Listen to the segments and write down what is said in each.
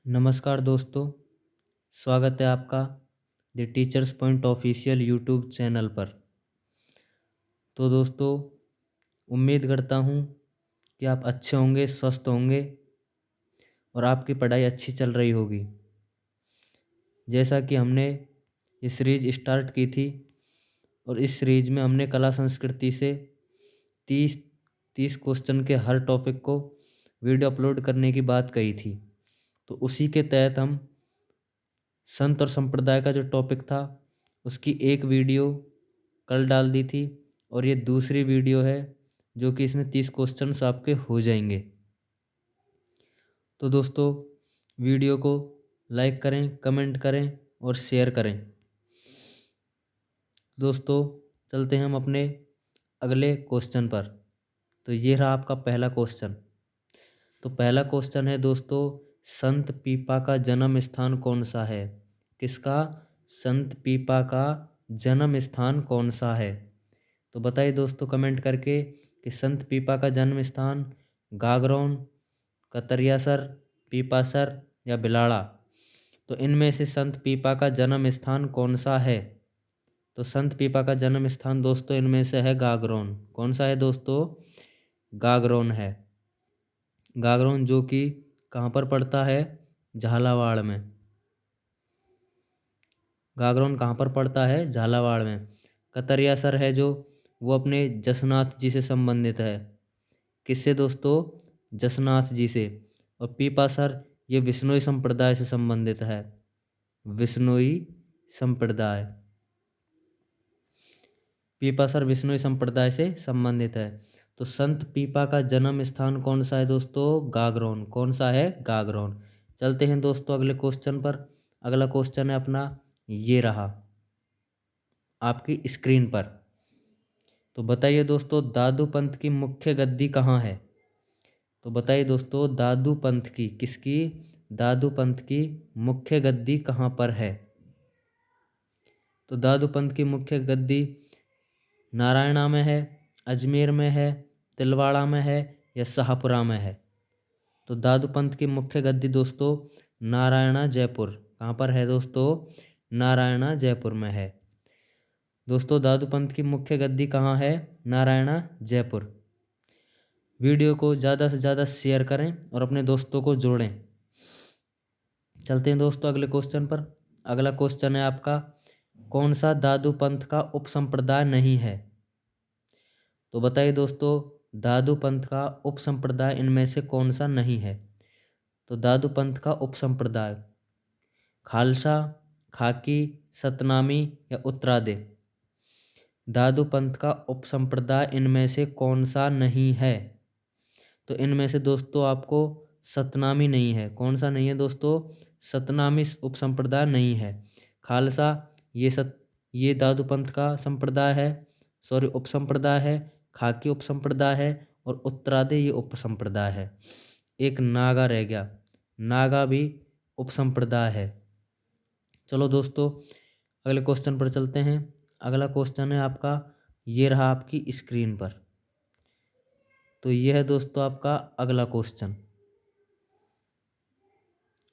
नमस्कार दोस्तों, स्वागत है आपका the teachers point official YouTube channel पर। तो दोस्तों, उम्मीद करता हूँ कि आप अच्छे होंगे, स्वस्थ होंगे और आपकी पढ़ाई अच्छी चल रही होगी। जैसा कि हमने ये सीरीज स्टार्ट की थी और इस सीरीज में हमने कला संस्कृति से 30 30 क्वेश्चन के हर टॉपिक को वीडियो अपलोड करने की बात कही थी। तो उसी के तहत हम संत और संप्रदाय का जो टॉपिक था उसकी एक वीडियो कल डाल दी थी और ये दूसरी वीडियो है जो कि इसमें 30 क्वेश्चंस आपके हो जाएंगे। तो दोस्तों, वीडियो को लाइक करें, कमेंट करें और शेयर करें। दोस्तों, चलते हैं हम अपने अगले क्वेश्चन पर। तो ये रहा आपका पहला क्वेश्चन। तो पहला क्वेश्चन है दोस्तों, संत पीपा का जन्म स्थान कौन सा है? किसका? संत पीपा का जन्म स्थान कौन सा है? तो बताइए दोस्तों कमेंट करके कि संत पीपा का जन्म स्थान गागरोन, कतरियासर, पीपासर या बिलाड़ा। तो इनमें से संत पीपा का जन्म स्थान कौन सा है? तो संत पीपा का जन्म स्थान दोस्तों इनमें से है गागरोन। कौन सा है दोस्तों? गागरोन है। गागरोन जो कि कहाँ पर पड़ता है? झालावाड़ में। गागरोन कहाँ पर पड़ता है? झालावाड़ में। कतरियासर है जो वो अपने जसनाथ जी से संबंधित है। किससे दोस्तों? जसनाथ जी से। और पीपासर ये विश्नोई संप्रदाय से संबंधित है। विश्नोई संप्रदाय। पीपासर विश्नोई संप्रदाय से संबंधित है। तो संत पीपा का जन्म स्थान कौन सा है दोस्तों? गागरोन। कौन सा है? गागरोन। चलते हैं दोस्तों अगले क्वेश्चन पर। अगला क्वेश्चन है अपना, ये रहा आपकी स्क्रीन पर। तो बताइए दोस्तों, दादू पंथ की मुख्य गद्दी कहाँ है? तो बताइए दोस्तों, दादू पंथ की, किसकी? दादू पंथ की मुख्य गद्दी कहाँ पर है? तो दादू पंथ की मुख्य गद्दी नारायणा में है, अजमेर में है, तिलवाड़ा में है या शाहपुरा में है? तो दादू पंथ की मुख्य गद्दी दोस्तों नारायणा जयपुर। कहाँ पर है दोस्तों? नारायणा जयपुर में है। दोस्तों, दादू पंथ की मुख्य गद्दी कहाँ है? नारायणा जयपुर। वीडियो को ज़्यादा से ज़्यादा शेयर करें और अपने दोस्तों को जोड़ें। चलते हैं दोस्तों अगले क्वेश्चन पर। अगला क्वेश्चन है आपका, कौन सा दादू पंथ का उपसंप्रदाय नहीं है? तो बताइए दोस्तों, दादू पंथ का उपसंप्रदाय इनमें से कौन सा नहीं है? तो दादू पंथ का उपसंप्रदाय खालसा, खाकी, सतनामी या उत्तरादे। दादू पंथ का उपसंप्रदाय इनमें से कौन सा नहीं है? तो इनमें से दोस्तों आपको सतनामी नहीं है। कौन सा नहीं है दोस्तों? सतनामी उपसंप्रदाय नहीं है। खालसा ये दादू पंथ का संप्रदाय है, सॉरी उपसंप्रदाय है। खाकी उपसंप्रदाय है और उत्तरादे ये उपसंप्रदाय है। एक नागा रह गया, नागा भी उपसंप्रदाय है। चलो दोस्तों अगले क्वेश्चन पर चलते हैं। अगला क्वेश्चन है आपका, ये रहा आपकी स्क्रीन पर। तो ये है दोस्तों आपका अगला क्वेश्चन।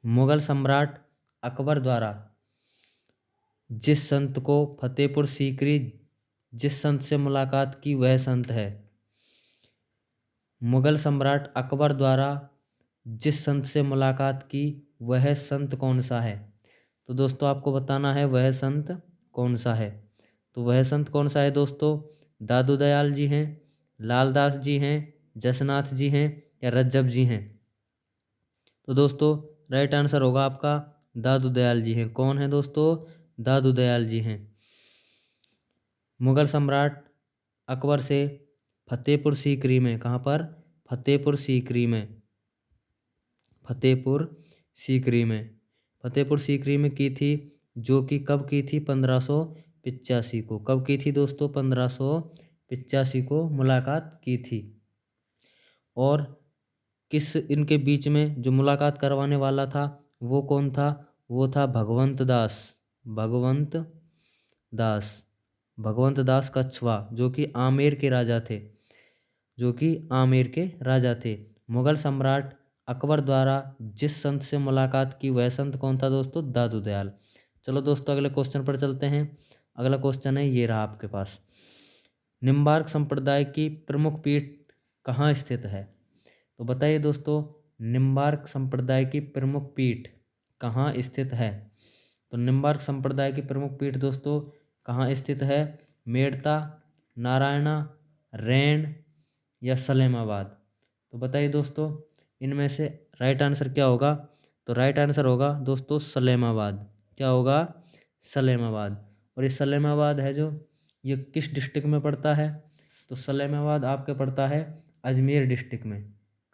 मुगल सम्राट अकबर द्वारा जिस संत को फतेहपुर सीकरी जिस संत से मुलाकात की वह संत है। मुगल सम्राट अकबर द्वारा जिस संत से मुलाकात की वह संत कौन सा है? तो दोस्तों आपको बताना है वह संत कौन सा है। तो वह संत कौन सा है दोस्तों? दादू दयाल जी हैं, लालदास जी हैं, जसनाथ जी हैं या रज्जब जी हैं? तो दोस्तों राइट आंसर होगा आपका दादू दयाल जी हैं। कौन है दोस्तों? दादू दयाल जी हैं। मुगल सम्राट अकबर से फतेहपुर सीकरी में, कहाँ पर? फतेहपुर सीकरी में। फतेहपुर सीकरी में। फतेहपुर सीकरी में की थी, जो कि कब की थी? 1585 को। कब की थी दोस्तों? 1585 को मुलाकात की थी। और किस इनके बीच में जो मुलाकात करवाने वाला था वो कौन था? वो था भगवंत दास। भगवंत दास। भगवंत दास कछवा जो कि आमेर के राजा थे। जो कि आमेर के राजा थे। मुगल सम्राट अकबर द्वारा जिस संत से मुलाकात की वह संत कौन था दोस्तों? दादू दयाल। चलो दोस्तों अगले क्वेश्चन पर चलते हैं। अगला क्वेश्चन है ये रहा आपके पास। निम्बार्क संप्रदाय की प्रमुख पीठ कहाँ स्थित है? तो बताइए दोस्तों, निम्बार्क संप्रदाय की प्रमुख पीठ कहाँ स्थित है? तो निम्बार्क संप्रदाय की प्रमुख पीठ दोस्तों कहाँ स्थित है? मेड़ता, नारायणा, रैन या सलेमाबाद। तो बताइए दोस्तों, इनमें से राइट आंसर क्या होगा? तो राइट आंसर होगा दोस्तों सलेमाबाद। क्या होगा? सलेमाबाद। और ये सलेमाबाद है जो, ये किस डिस्ट्रिक्ट में पड़ता है? तो सलेमाबाद आपके पड़ता है अजमेर डिस्ट्रिक्ट में।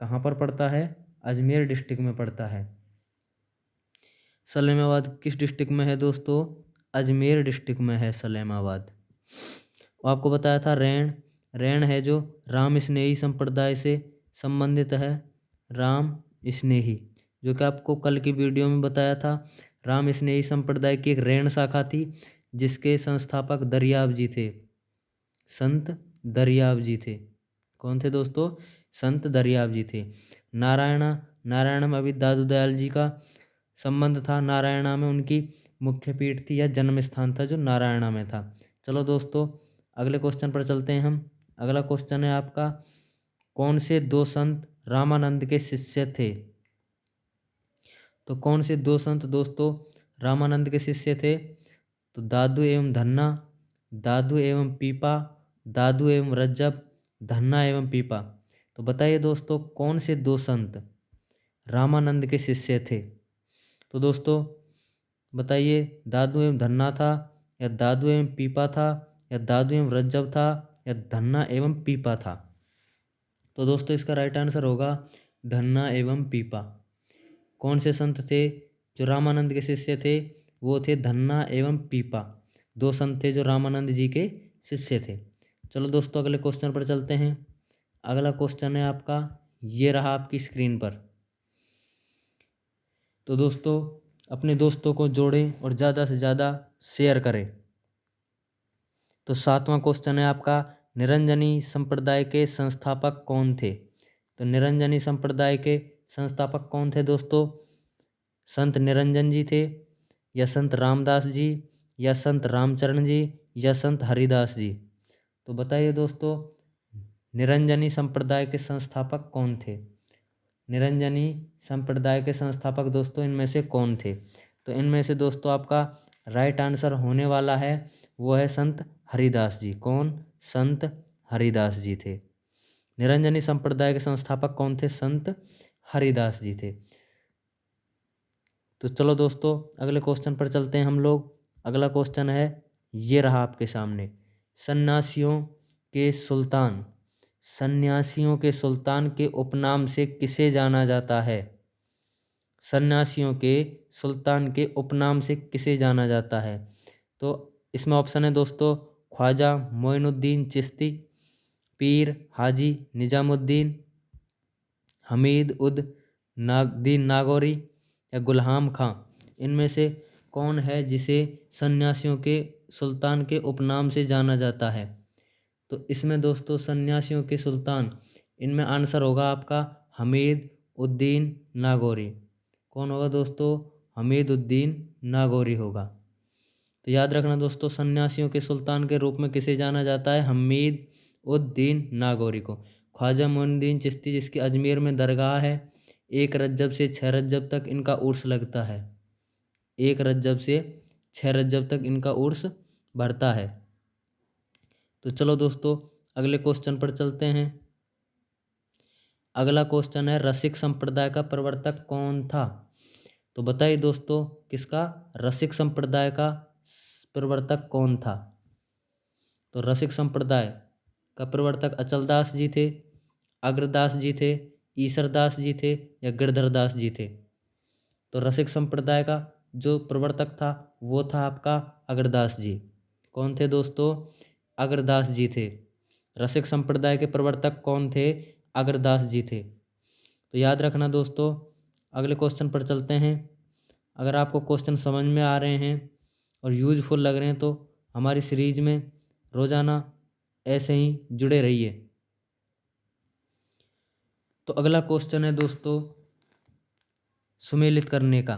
कहाँ पर पड़ता है? अजमेर डिस्ट्रिक्ट में पड़ता है। सलेमाबाद किस डिस्ट्रिक्ट में है दोस्तों? अजमेर डिस्ट्रिक्ट में है सलेमाबाद। और आपको बताया था रैन, रैन है जो राम स्नेही संप्रदाय से संबंधित है। राम स्नेही, जो कि आपको कल की वीडियो में बताया था। राम स्नेही संप्रदाय की एक रैन शाखा थी जिसके संस्थापक दरियाव जी थे। संत दरियाव जी थे। कौन थे दोस्तों? संत दरियाव जी थे। नारायणा, नारायण में अभी दादू दयाल जी का संबंध था। नारायणा में उनकी मुख्य पीठ थी या जन्म स्थान था जो नारायणा में था। चलो दोस्तों अगले क्वेश्चन पर चलते हैं हम। अगला क्वेश्चन है आपका, कौन से दो संत रामानंद के शिष्य थे? तो कौन से दो संत दोस्तों रामानंद के शिष्य थे? तो दादू एवं धन्ना, दादू एवं पीपा, दादू एवं रज्जब, धन्ना एवं पीपा। तो बताइए दोस्तों, कौन से दो संत रामानंद के शिष्य थे? तो दोस्तों बताइए, दादू एवं धन्ना था, या दादू एवं पीपा था, या दादू एवं रज्जब था, या धन्ना एवं पीपा था। तो दोस्तों इसका राइट आंसर होगा धन्ना एवं पीपा। कौन से संत थे जो रामानंद के शिष्य थे? वो थे धन्ना एवं पीपा। दो संत थे जो रामानंद जी के शिष्य थे। चलो दोस्तों अगले क्वेश्चन पर चलते हैं। अगला क्वेश्चन है आपका, ये रहा आपकी स्क्रीन पर। तो दोस्तों अपने दोस्तों को जोड़ें और ज़्यादा से ज़्यादा शेयर करें। तो 7वां क्वेश्चन है आपका, निरंजनी संप्रदाय के संस्थापक कौन थे? तो निरंजनी संप्रदाय के संस्थापक कौन थे दोस्तों? संत निरंजन जी थे, या संत रामदास जी, या संत रामचरण जी, या संत हरिदास जी। तो बताइए दोस्तों, निरंजनी संप्रदाय के संस्थापक कौन थे? निरंजनी संप्रदाय के संस्थापक दोस्तों इनमें से कौन थे? तो इनमें से दोस्तों आपका राइट आंसर होने वाला है वो है संत हरिदास जी। कौन? संत हरिदास जी थे। निरंजनी संप्रदाय के संस्थापक कौन थे? संत हरिदास जी थे। तो चलो दोस्तों अगले क्वेश्चन पर चलते हैं हम लोग। अगला क्वेश्चन है ये रहा आपके सामने, सन्यासियों के सुल्तान, सन्यासियों के सुल्तान के उपनाम से किसे जाना जाता है? सन्यासियों के सुल्तान के उपनाम से किसे जाना जाता है? तो इसमें ऑप्शन है दोस्तों, ख्वाजा मोइनुद्दीन चिश्ती, पीर हाजी निजामुद्दीन, हमीद उद दीन नागौरी, या गुलहाम खां। इनमें से कौन है जिसे सन्यासियों के सुल्तान के उपनाम से जाना जाता है? तो इसमें दोस्तों सन्यासियों के सुल्तान, इनमें आंसर होगा आपका हमीद उद्दीन नागौरी। कौन होगा दोस्तों? हमीद उद्दीन नागौरी होगा। तो याद रखना दोस्तों, सन्यासियों के सुल्तान के रूप में किसे जाना जाता है? हमीद उद्दीन नागौरी को। ख्वाजा मोइनुद्दीन चिश्ती जिसकी अजमेर में दरगाह है, 1 रज्जब से 6 रज्जब तक इनका उर्स लगता है। 1 रज्जब से 6 रज्जब तक इनका उर्स भरता है। तो चलो दोस्तों अगले क्वेश्चन पर चलते हैं। अगला क्वेश्चन है, रसिक संप्रदाय का प्रवर्तक कौन था? तो बताइए दोस्तों, किसका? रसिक संप्रदाय का प्रवर्तक कौन था? तो रसिक संप्रदाय का प्रवर्तक अचलदास जी थे, अग्रदास जी थे, ईसरदास जी थे, या गिरधरदास जी थे। तो रसिक संप्रदाय का जो प्रवर्तक था वो था आपका अग्रदास जी। कौन थे दोस्तों? अग्रदास जी थे। रसिक संप्रदाय के प्रवर्तक कौन थे? अग्रदास जी थे। तो याद रखना दोस्तों, अगले क्वेश्चन पर चलते हैं। अगर आपको क्वेश्चन समझ में आ रहे हैं और यूजफुल लग रहे हैं तो हमारी सीरीज में रोज़ाना ऐसे ही जुड़े रहिए। तो अगला क्वेश्चन है दोस्तों, सुमेलित करने का।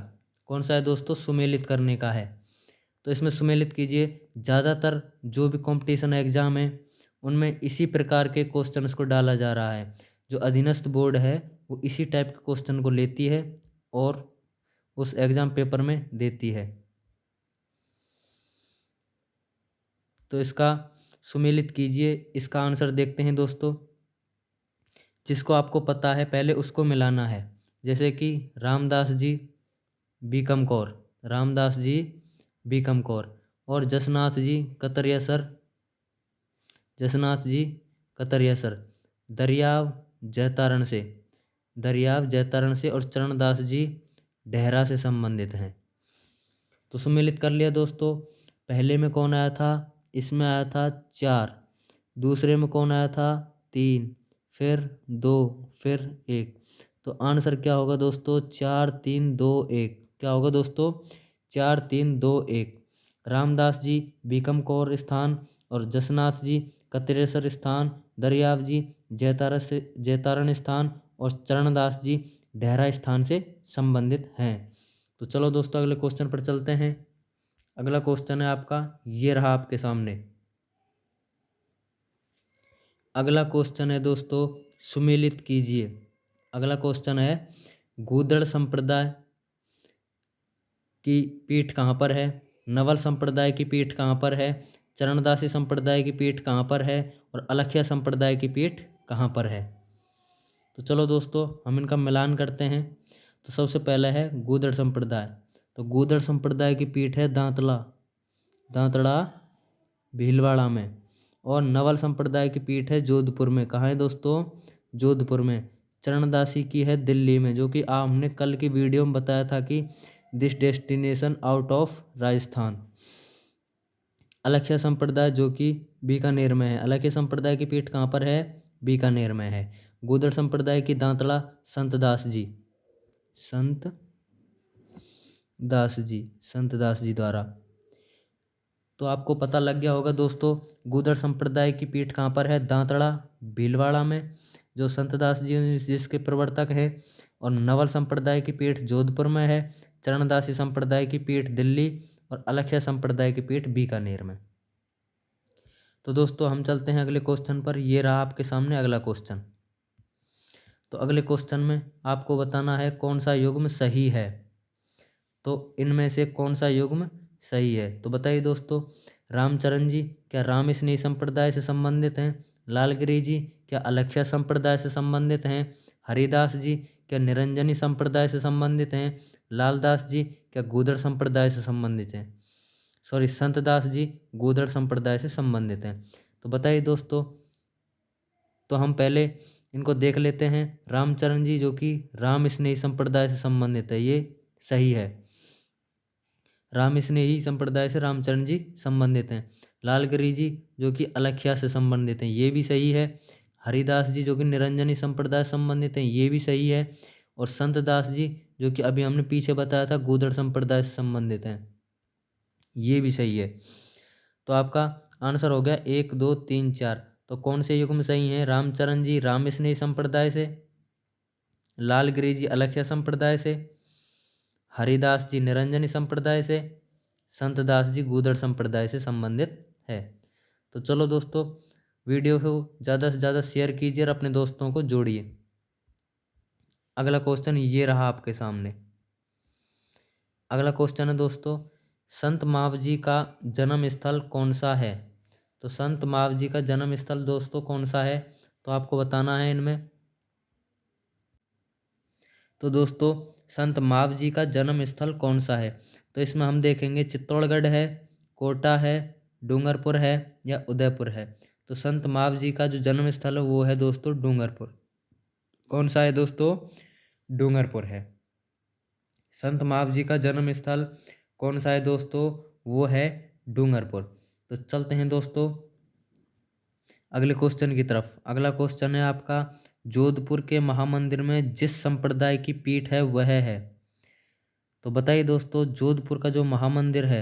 कौन सा है दोस्तों? सुमेलित करने का है। तो इसमें सुमेलित कीजिए। ज़्यादातर जो भी कंपटीशन एग्जाम है उनमें इसी प्रकार के क्वेश्चंस को डाला जा रहा है। जो अधीनस्थ बोर्ड है वो इसी टाइप के क्वेश्चन को लेती है और उस एग्जाम पेपर में देती है। तो इसका सुमेलित कीजिए। इसका आंसर देखते हैं दोस्तों। जिसको आपको पता है पहले उसको मिलाना है। जैसे कि रामदास जी बीकम कौर, रामदास जी बीकम कौर, और जसनाथ जी कतरिया सर, जसनाथ जी कतरिया सर दरियाव जैतारण से, दरियाव जैतारण से, और चरणदास जी डेहरा से संबंधित हैं। तो सुमेलित कर लिया दोस्तों। पहले में कौन आया था? इसमें आया था 4, दूसरे में कौन आया था? 3, फिर 2, फिर 1। तो आंसर क्या होगा दोस्तों? 4 3 2 1। क्या होगा दोस्तों? 4 3 2 1। रामदास जी बीकम कौर स्थान और जसनाथ जी कतरेसर स्थान, दरियाव जी जैतारण स्थान और चरणदास जी डेहरा स्थान से संबंधित हैं। तो चलो दोस्तों अगले क्वेश्चन पर चलते हैं। अगला क्वेश्चन है आपका, ये रहा आपके सामने। अगला क्वेश्चन है दोस्तों, सुमेलित कीजिए। अगला क्वेश्चन है, गूदड़ संप्रदाय की पीठ कहाँ पर है? नवल संप्रदाय की पीठ कहाँ पर है? चरणदासी संप्रदाय की पीठ कहाँ पर है? और अलखिया संप्रदाय की पीठ कहाँ पर है? तो चलो दोस्तों हम इनका मिलान करते हैं। तो सबसे पहला है गूदड़ संप्रदाय। तो गूदड़ संप्रदाय की पीठ है दांतला, दांतड़ा भीलवाड़ा में। और नवल संप्रदाय की पीठ है जोधपुर में। कहाँ है दोस्तों? जोधपुर में। चरणदासी की है दिल्ली में, जो कि हमने कल की वीडियो में बताया था कि this destination out of Rajasthan. Alakhiya संप्रदाय जो कि बीकानेर में है। अलखिया संप्रदाय की पीठ कहाँ पर है? बीकानेर में है। गूदड़ संप्रदाय की दांतड़ा संत दास जी, संत दास जी, संत दास जी द्वारा। तो आपको पता लग गया होगा दोस्तों, गूदड़ संप्रदाय की पीठ कहाँ पर है? दांतड़ा भीलवाड़ा में, जो संतदास जी जिसके प्रवर्तक है। और नवल संप्रदाय की पीठ जोधपुर में है। चरणदासी संप्रदाय की पीठ दिल्ली और अलखिया संप्रदाय की पीठ बीकानेर में। तो दोस्तों हम चलते हैं अगले क्वेश्चन पर। ये रहा आपके सामने अगला क्वेश्चन। तो अगले क्वेश्चन में आपको बताना है कौन सा युग्म सही है। तो इनमें से कौन सा युग्म सही है? तो बताइए दोस्तों। रामचरण जी क्या राम स्नेही संप्रदाय से संबंधित हैं? लालगिरी जी क्या अलखिया संप्रदाय से संबंधित हैं? हरिदास जी क्या निरंजनी संप्रदाय से संबंधित हैं? लालदास जी क्या गूदड़ संप्रदाय से संबंधित हैं? सॉरी, संतदास जी गूदड़ संप्रदाय से संबंधित हैं। तो बताइए दोस्तों। तो हम पहले इनको देख लेते हैं। रामचरण जी जो कि राम स्नेही संप्रदाय से संबंधित है, ये सही है। राम स्नेही संप्रदाय से रामचरण जी संबंधित हैं। लालगिरी जी जो कि अलखिया से संबंधित हैं, ये भी सही है। हरिदास जी जो कि निरंजनी संप्रदाय से संबंधित हैं, ये भी सही है। और संतदास जी जो कि अभी हमने पीछे बताया था गूदड़ संप्रदाय से संबंधित हैं, ये भी सही है। तो आपका आंसर हो गया 1 2 3 4। तो कौन से युग्म सही हैं? रामचरण जी राम स्नेही संप्रदाय से, लालगिरी जी अलखिया संप्रदाय से, हरिदास जी निरंजनी संप्रदाय से, संतदास जी गूदड़ संप्रदाय से संबंधित है। तो चलो दोस्तों वीडियो को ज़्यादा से ज़्यादा शेयर कीजिए और अपने दोस्तों को जोड़िए। अगला क्वेश्चन ये रहा आपके सामने। अगला क्वेश्चन है दोस्तों, संत माव जी का जन्म स्थल कौन सा है? तो संत माव जी का जन्म स्थल दोस्तों कौन सा है? तो आपको बताना है इनमें। तो दोस्तों संत माव जी का जन्म स्थल कौन सा है? तो इसमें हम देखेंगे चित्तौड़गढ़ है, कोटा है, डूंगरपुर है या उदयपुर है। तो संत माव जी का जो जन्म स्थल है वो है दोस्तों डूंगरपुर। कौन सा है दोस्तों? डूंगरपुर है। संत माव जी का जन्म स्थल कौन सा है दोस्तों? वो है डूंगरपुर। तो चलते हैं दोस्तों अगले क्वेश्चन की तरफ। अगला क्वेश्चन है आपका, जोधपुर के महामंदिर में जिस संप्रदाय की पीठ है वह है। तो बताइए दोस्तों जोधपुर का जो महामंदिर है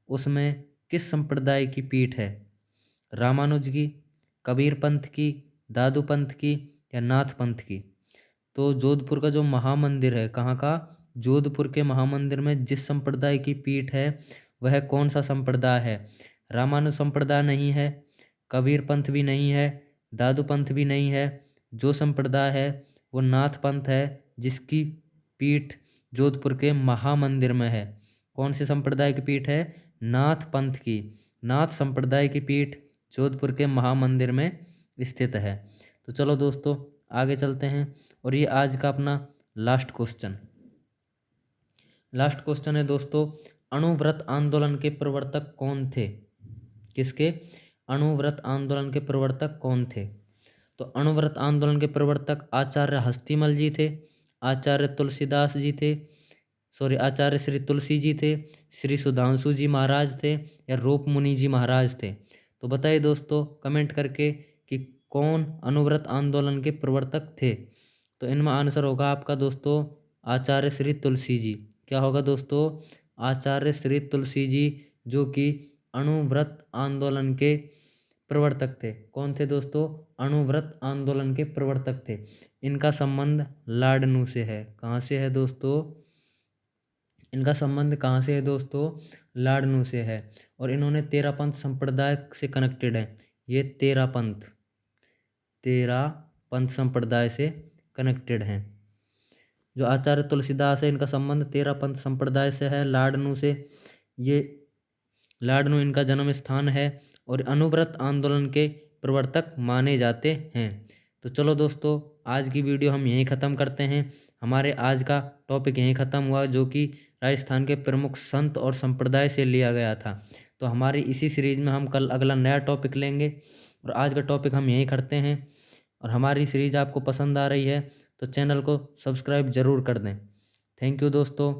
उसमें किस संप्रदाय की पीठ है? रामानुज की, कबीर पंथ की, दादू पंथ की या नाथ पंथ की? तो जोधपुर का जो महामंदिर है कहाँ का? जोधपुर के महामंदिर में जिस संप्रदाय की पीठ है वह कौन सा संप्रदाय है? रामानुज संप्रदाय नहीं है, कबीर पंथ भी नहीं है, दादू पंथ भी नहीं है। जो संप्रदाय है वो नाथ पंथ है, जिसकी पीठ जोधपुर के महामंदिर में है। कौन से संप्रदाय की पीठ है? नाथ पंथ की, नाथ संप्रदाय की पीठ जोधपुर के महामंदिर में स्थित है। तो चलो दोस्तों आगे चलते हैं और ये आज का अपना लास्ट क्वेश्चन है दोस्तों, अणुव्रत आंदोलन के प्रवर्तक कौन थे? किसके? अणुव्रत आंदोलन के प्रवर्तक कौन थे? तो अणुव्रत आंदोलन के प्रवर्तक आचार्य हस्तिमल जी थे, आचार्य तुलसीदास जी थे, आचार्य श्री तुलसी जी थे, श्री सुधांशु जी महाराज थे या रूप मुनि जी महाराज थे। तो बताइए दोस्तों कमेंट करके कि कौन अणुव्रत आंदोलन के प्रवर्तक थे। तो इनमें आंसर होगा आपका दोस्तों आचार्य श्री तुलसी जी। क्या होगा दोस्तों? आचार्य श्री तुलसी जी, जो कि अणुव्रत आंदोलन के प्रवर्तक थे। कौन थे दोस्तों? अणुव्रत आंदोलन के प्रवर्तक थे। इनका संबंध लाडनू से है। कहाँ से है दोस्तों? इनका संबंध कहाँ से है दोस्तों? लाडनू से है। और इन्होंने तेरापंथ संप्रदाय से कनेक्टेड है। ये तेरापंथ संप्रदाय से कनेक्टेड हैं। जो आचार्य तुलसीदास है इनका संबंध तेरापंथ संप्रदाय से है, लाडनू से। ये लाडनू इनका जन्म स्थान है और अणुव्रत आंदोलन के प्रवर्तक माने जाते हैं। तो चलो दोस्तों आज की वीडियो हम यहीं ख़त्म करते हैं। हमारे आज का टॉपिक यहीं ख़त्म हुआ, जो कि राजस्थान के प्रमुख संत और संप्रदाय से लिया गया था। तो हमारी इसी सीरीज़ में हम कल अगला नया टॉपिक लेंगे और आज का टॉपिक हम यहीं करते हैं। और हमारी सीरीज़ आपको पसंद आ रही है तो चैनल को सब्सक्राइब ज़रूर कर दें। थैंक यू दोस्तों।